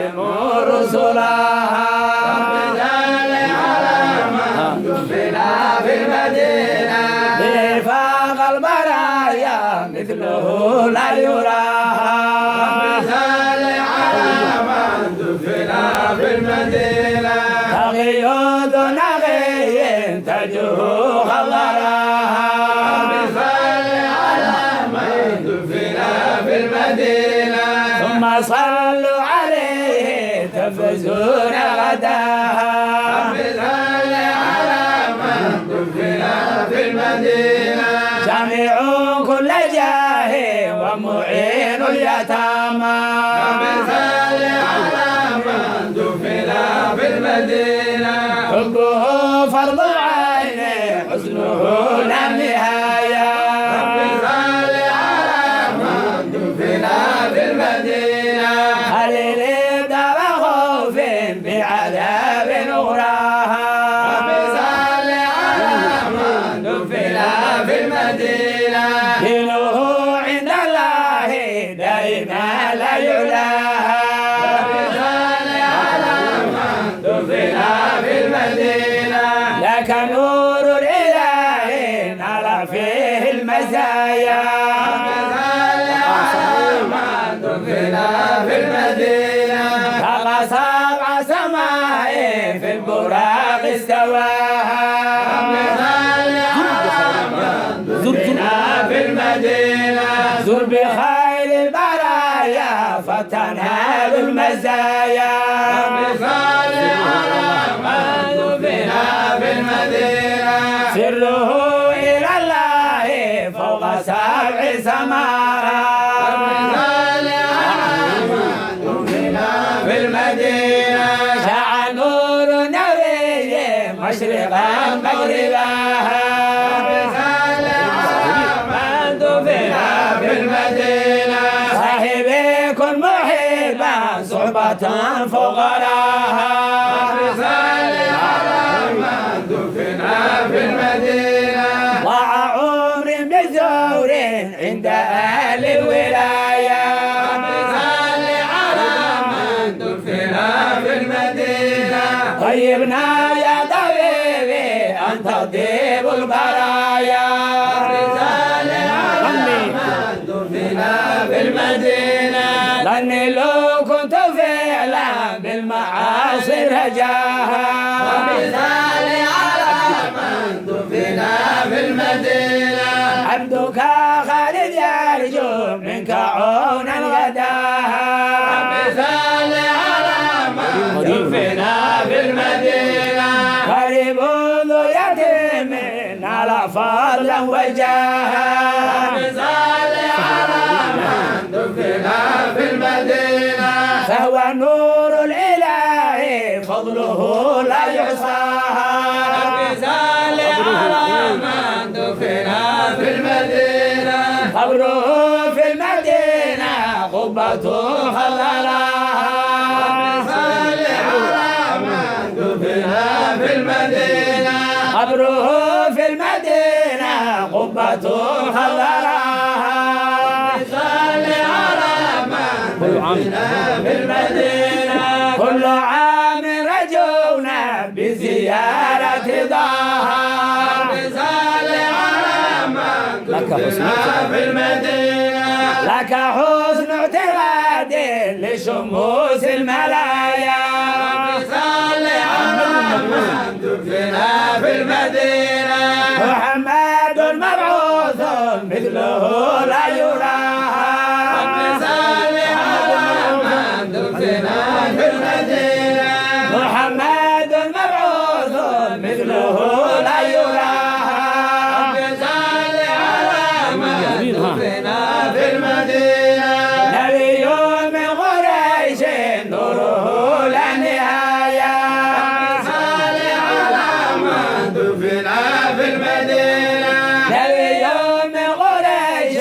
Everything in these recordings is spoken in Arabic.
يخدم رسلها في المدينة نفاق البرايا مثله لا يراها مثال على من دفنا في المدينة تغيض نغي تجه خضراها مثال على من دفنا في المدينة ثم صلوا عليه تفزون غداها في المدينة جامع كل جاهي ومعين اليتامى مثال على من دفن في المدينة حبه فرض عين حسنه لا نهاية مثال على من دفن في المدينة خليل دار خوف بعذاب أغراها في المدينة دينه عند الله دائما لا يعلاها مثال على من دفن في المدينة لك نور الإله نال فيه المزايا مثال على من دفن في المدينة ترى سبع سماء في البراق استواها في المدينة زر بخير البرايا فتنال المزايا مثال على من دفن في المدينة سره إلى الله فوق سبع سماوات مثال على من دفن في المدينة شاع نور نبي مشرقا مغربا صاحبي كن محبا صحبة فقراها مثال على من دفن في المدينة ضاع عمر بزور عند أهل الولاية مثال على من دفن في المدينة طيبنا يا طبيبي أنت طبيب البرايا في المدينة لأني لو كنت فعلا بالمعاصي رجاها ومثال على من دفن في المدينة عبدك خالد يرجو منك عونا غداها ومثال على من دفن في المدينة قريب ذو يتيم على فضلا وجاها في المدينة فهو نور الإله فضله لا يحصاها مثال على من دفن في المدينة قبره في المدينة قبة خضراها مثال على من دفن في المدينة قبره في المدينة قبة خضراها في المدينة كل عام رجونا بزيارة ضاها مثال على من دفن في المدينة لك حسن اعتقاد لشموس الملايا مثال على من دفن في المدينة محمد مبعوث مثله لا يراها في المدينة محمد مبعوث مثله لا يراها مثال على من دفن في المدينة نبي من قريش نوره لا نهاية مثال على من دفن في المدينة نبي من قريش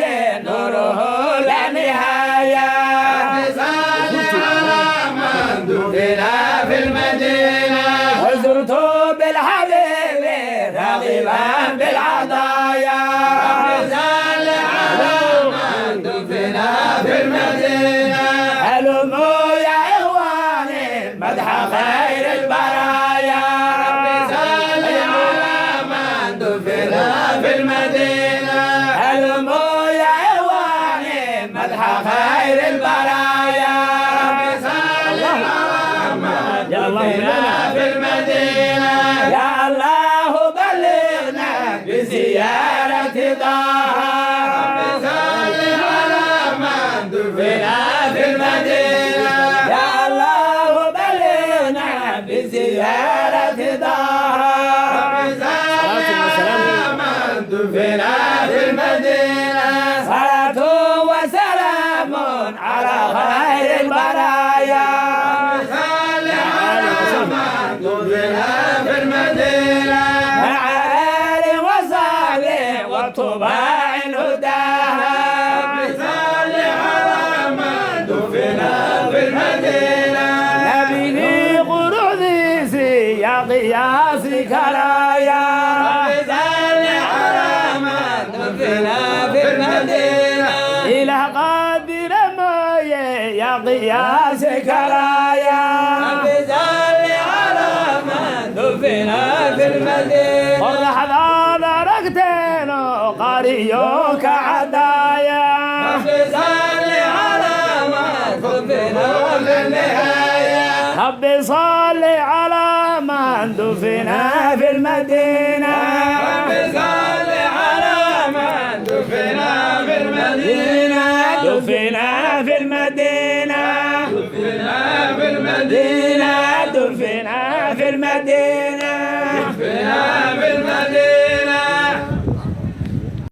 دفنا في المدينة هلموا يا إخواني مدح خير البرايا يا الله في المدينة يا الله بلغنا بزيارة طه على من دفنا في المدينة يا الله بلغنا بزيارة طه من دفنا في المدينة صلاة وسلام على خير البرايا في المدينة مع آل وصحبه وطباع الهداها بصل على من دفنا في المدينة نبي قرودي يا قياس كرايا بصل على من دفنا في المدينة إلى قدر مويه يا قياس كرايا دفنا في المدينة واللحظة دركتين وقريوك عدايا صلي على من دفنا في النهاية ربي صلي على من دفنا في المدينة